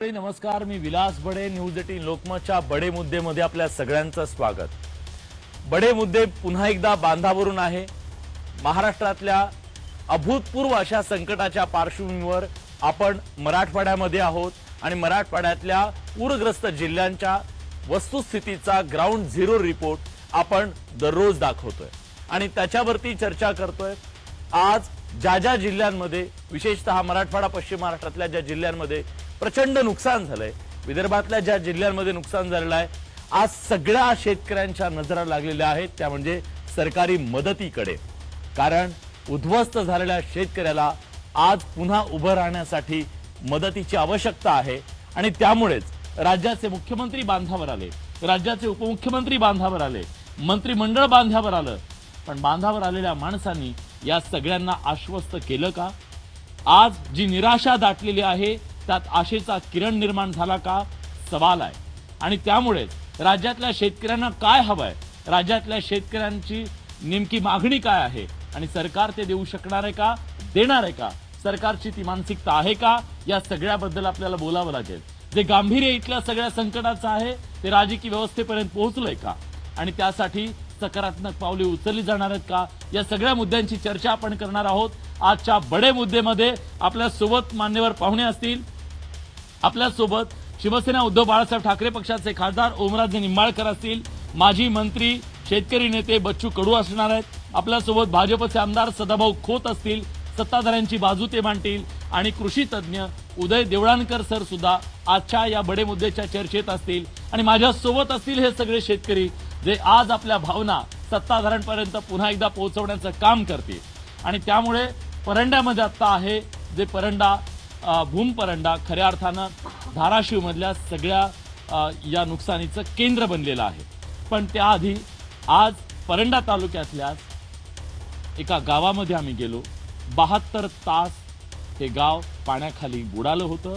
नमस्कार, मी विलास बडे. न्यूज 18 लोकमतच्या बडे मुद्देमध्ये आपल्या सगळ्यांचं स्वागत. बडे मुद्दे पुन्हा एकदा बांधावरून आहे. महाराष्ट्रातल्या अभूतपूर्व अशा संकटाच्या पार्श्वभूमीवर आपण मराठवाड्यामध्ये आहोत आणि मराठवाड्यातल्या पूरग्रस्त जिल्ह्यांच्या वस्तुस्थितीचा ग्राउंड झिरो रिपोर्ट आपण दररोज दाखवतोय आणि त्याच्यावरती चर्चा करतोय. आज ज्या जिल्ह्यांमध्ये, विशेषतः मराठवाडा, पश्चिम महाराष्ट्रातल्या ज्या जिल्ह्यांमध्ये प्रचंड नुकसान झालंय, विदर्भातल्या ज्या जिल्ह्यांमध्ये नुकसान झालेलं आहे, आज सगळ्या शेतकऱ्यांच्या नजरा लागलेल्या आहेत, त्या म्हणजे सरकारी मदतीकडे. कारण उद्ध्वस्त झालेल्या शेतकऱ्याला आज पुन्हा उभं राहण्यासाठी मदतीची आवश्यकता आहे आणि त्यामुळेच राज्याचे मुख्यमंत्री बांधावर आले, राज्याचे उपमुख्यमंत्री बांधावर आले, मंत्रिमंडळ बांधावर आलं. पण बांधावर आलेल्या माणसांनी या सगळ्यांना आश्वस्त केलं का? आज जी निराशा दाटलेली आहे त्यात आशेचा किरण निर्माण झाला का, सवाल आहे. आणि त्यामुळेच राज्यातल्या शेतकऱ्यांना काय हवंय, राज्यातल्या शेतकऱ्यांची नेमकी मागणी काय आहे आणि सरकार ते देऊ शकणार आहे का, देणार आहे का, सरकारची ती मानसिकता आहे का, या सगळ्याबद्दल आपल्याला बोलावं लागेल. जे गांभीर्य इथल्या सगळ्या संकटाचं आहे ते राजकीय व्यवस्थेपर्यंत पोहोचलंय का आणि त्यासाठी सकारात्मक पावले उचलली जाणार आहेत का, या सगळ्या मुद्द्यांची चर्चा आपण करणार आहोत. आजच्या बडे मुद्देमध्ये आपल्या सोबत मान्यवर पाहुणे असतील. आपल्या सोबत शिवसेना उद्धव बाळासाहेब ठाकरे पक्षाचे खासदार ओमराजे निंबाळकर असतील, माजी मंत्री शेतकरी नेते बच्चू कडू असणार आहेत. आपल्यासोबत भाजपचे आमदार सदाभाऊ खोत असतील, सत्ताधाऱ्यांची बाजू ते मांडतील आणि कृषी तज्ज्ञ उदय देवळानकर सर सुद्धा आजच्या या बडे मुद्द्याच्या चर्चेत असतील. आणि माझ्या सोबत असतील हे सगळे शेतकरी जे आज आपल्या भावना सत्ताधाऱ्यांपर्यंत पुन्हा एकदा पोहोचवण्याचं काम करतील. आणि त्यामुळे परंड्यामध्ये आता आहे जे परंडा, भूम परंडा खऱ्या अर्थानं धाराशिव मधल्या सगळ्या या नुकसानीचं केंद्र बनलेलं आहे. पण त्याआधी आज परंडा तालुक्यातल्या एका गावामध्ये आम्ही गेलो. 72 तास हे गाव पाण्याखाली बुडालं होतं.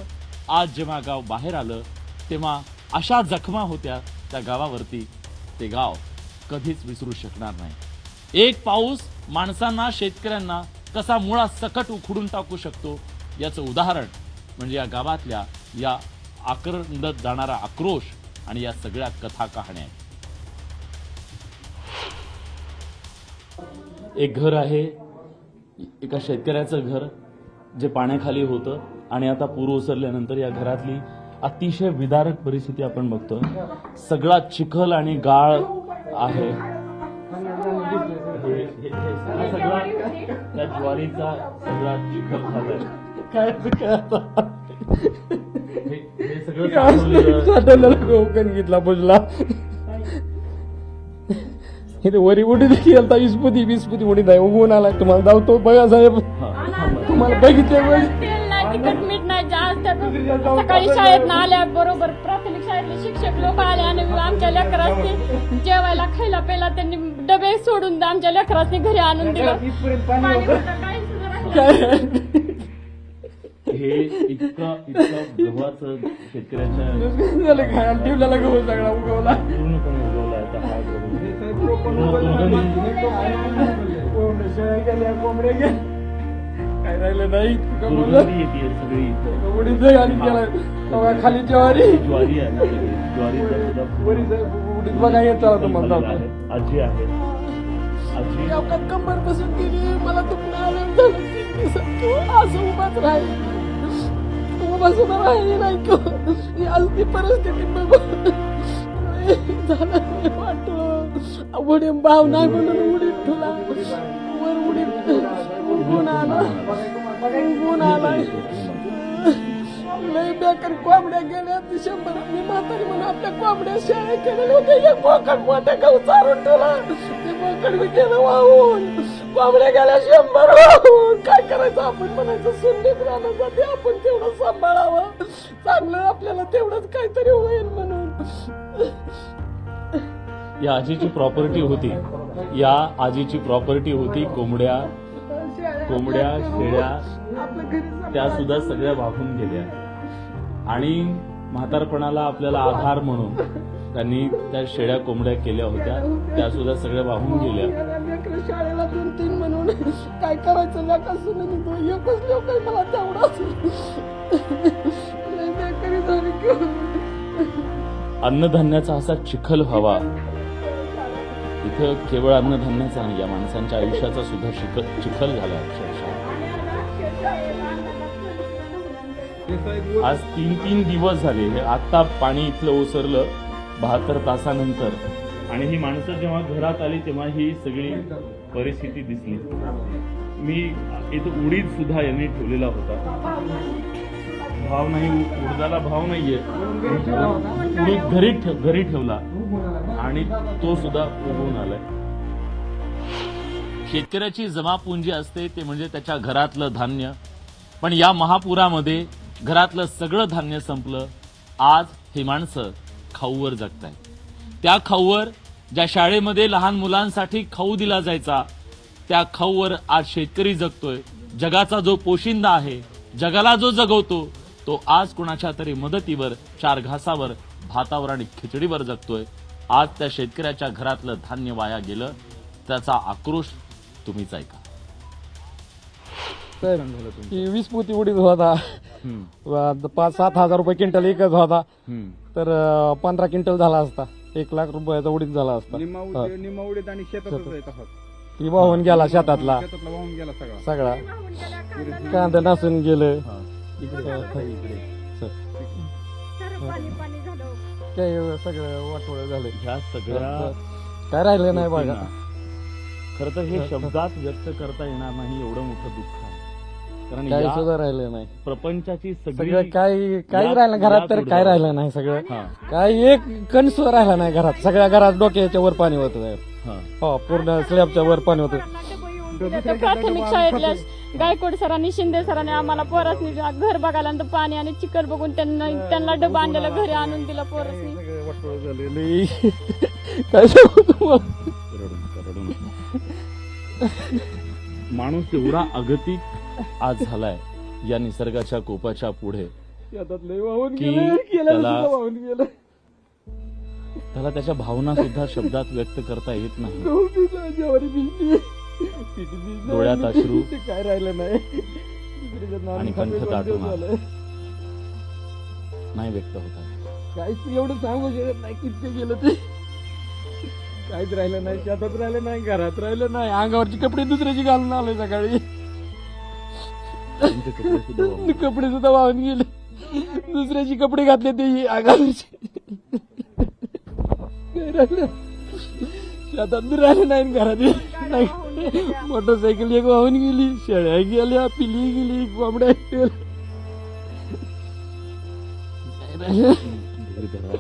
आज जेव्हा गाव बाहेर आलं तेव्हा अशा जखमा होत्या त्या गावावरती, ते गाव कधीच विसरू शकणार नाही. एक पाऊस माणसांना, शेतकऱ्यांना कसा मुळात सकट उखडून टाकू शकतो याचं उदाहरण म्हणजे या गावातल्या या आक्रंदत जाणारा आक्रोश आणि या सगळ्या कथा कहाण्या. एक घर आहे, एका शेतकऱ्याचं घर जे पाण्याखाली होतं आणि आता पूर ओसरल्यानंतर या घरातली अतिशय विदारक परिस्थिती आपण बघतोय. सगळा चिखल आणि गाळ आहे. सगळा त्या ज्वारीचा सगळा चिखल झालाय. काय हे सगळं कोकण घेतला बुजला. इथे वरी उडी देखील इस्पुती बिस्पुती उडी नाही उगवून आलाय. तुम्हाला धावतो बघा साहेब, तुम्हाला बघितलं मीठ नाही जास्त. सकाळी शाळेत आल्या बरोबर प्राथमिक शाळेतले शिक्षक लोक आले आणि आमच्या लेकरांनी जेवायला खायला प्यायला त्यांनी डबे सोडून आमच्या लेकरांनी घरी आणून दिलं. हे इतकं गव्हाचं शेतकऱ्याच्या ठेवलेला गहू सगळा उगवला पूर्णपणे उगवला काय राहिलं नाही. सगळी आणि खाली ज्वारी ज्वारी आहे. ज्वारीचा बघा येतो तुम्हाला आजी आहे. आजी कंबर बसून गेली. मला दुखणं आलं असं उभाच राहील, उभा सुद्धा राहिली नाही. आज ती परिस्थिती झालं वाटलं. उडी भाव नाही म्हणून उडीत ठेवला वर, उडीत उगून आला, उगून आलाय. लय बेकार कोंबड्या गेल्या 100. मी म्हातारी म्हणून आपल्या कोंबड्या शाळे केलेले होते. एक बोकड मोठ्या गाव चारून ठेवला, ते बोकड मी केलं वाहून. कोंबड्या गेल्या 100 वाहून. काय करायचं आपण म्हणायचं, सुंदीत राहण्यासाठी आपण तेवढं सांभाळावं, चांगलं आपल्याला तेवढंच काहीतरी होईल म्हणून. या आजीची प्रॉपर्टी होती, या आजीची प्रॉपर्टी होती कोंबड्या, शेळ्या, त्या सुद्धा सगळ्या वाहून गेल्या. आणि म्हातारपणाला आपल्याला आधार म्हणून त्यांनी त्या शेळ्या कोंबड्या केल्या होत्या, त्या सुद्धा सगळ्या वाहून गेल्या. शाळेला 2-3 म्हणून काय करायचं लेकासून एकच लोक मला तेवढाच अन्नधान्याचा असा चिखल व्हावा, इथं केवळ अन्नधान्याचा नाही, या माणसांच्या आयुष्याचा सुद्धा चिखल झाला अक्षरशः. आज 3 दिवस झाले, आता पाणी इथलं ओसरलं 72 तासानंतर, आणि ही माणसं जेव्हा घरात आली तेव्हा ही सगळी परिस्थिती दिसली. मी इथं उडीद सुद्धा यांनी ठेवलेला होता, भाव नाही, उडदाला भाव नाहीये, उडीद घरी ठेवला आणि तो सुद्धा उगवून आलाय. शेतकऱ्याची जमापुंजी असते ते म्हणजे त्याच्या घरातलं धान्य, पण या महापुरामध्ये घरातलं सगळं धान्य संपलं. आज हे माणसं खाऊवर जगतायत. त्या खाऊवर, ज्या शाळेमध्ये लहान मुलांसाठी खाऊ दिला जायचा, त्या खाऊवर आज शेतकरी जगतोय. जगाचा जो पोशिंदा आहे, जगाला जो जगवतो, तो आज कुणाच्या तरी मदतीवर, 4 घासावर, भातावर आणि खिचडीवर जगतोय. आज त्या शेतकऱ्याच्या घरातलं धान्य वाया गेलं, त्याचा आक्रोश तुम्हीच ऐका. 20 पोती उडीद होता, 5-7 हजार रुपये क्विंटल एकच होता, तर 15 क्विंटल झाला असता, 1 लाख रुपयाचा उडीद झाला असता. निम्मा उडीद आणि शेतातच ती वाहून गेला शेतातला वाहून गेला सगळा, कांदा नासून गेलं, काय सगळं वाटोळ झालं, ह्या सगळ्या काय राहिलं नाही बघा. खरं तर हे शब्दात व्यक्त करता येणार नाही, एवढं मोठं दुःख आहे. कारण काय या सुद्धा राहिलं नाही, प्रपंचाची सगळं सगळी काही राहिलं घरात, तर काय राहिलं नाही, सगळं हा, काही एक कण सुद्धा राहिला नाही घरात. सगळ्या घरात डोक्याच्या वर पाणी होतं, हा. हो पूर्ण स्लॅबच्या वर पाणी होतं. त्या प्राथमिक शाळेतल्या गायकवाड सरांनी, शिंदे सरांनी आम्हाला पोरासनी घर बघायला नंतर पाणी आणि चिखल बघून त्यांना डबा आणलेला घरी आणून दिला पोरासनी. सगळं वाटोळं झालेलं. काय सांगू तुम्हाला. रडू नका. माणूस एवढा अगतिक आज झालाय या निसर्गाच्या कोपाच्या पुढे शेतात लय वाहून की गेलं, त्याला- वाहून गेलं. त्याला त्याच्या भावना सुद्धा शब्दात व्यक्त करता येत नाही. गहू भिजला, ज्वारी भिजली, पीठ भिजलं, डोळ्यात अश्रू. ते काय राहिलं नाही. दुसरीचं नाव आणि खाते कंठ बंद दाटून आलं. झालं. नाही व्यक्त होता. काहीच एवढं सांगू शकत नाही किती गेलं ते. काहीच राहिलं नाही, शेतात राहिलं नाही, घरात राहिलं नाही, अंगावरची कपडे दुसऱ्याची घालून आलोय सकाळी. त्यांचे कपडे सुद्धा वाहून गेले. कपडे सुद्धा वाहून गेले, दुसऱ्याची कपडे घातले ते अंगावरचे. काय राहिलं शेतात बी राहिलं नाही, घरात बी नाही. मोटरसायकल एक वाहून गेली, शेळ्या गेल्या, पिली गेली, कोंबड्या गेल्या. काय राहिलं. धीर धरा.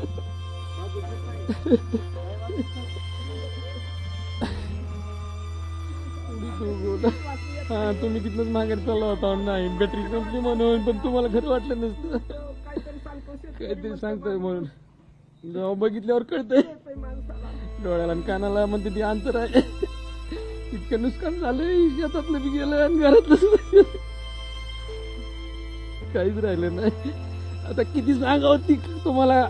हा, तुम्ही तिथनच मागे चालला होता. नाही, बॅटरी संपली म्हणून, पण तुम्हाला खरं वाटलं नसतं. काहीतरी सांगतोय म्हणून जेव्हा बघितल्यावर कळतंय, डोळ्याला आणि कानाला म्हणते ती अंतर आहे. इतकं नुकसान झालंय, शेतातलं बी गेलं आणि घरातलं सुद्धा गेलं. काहीच राहिलं नाही. आता किती सांगावं ती तुम्हाला.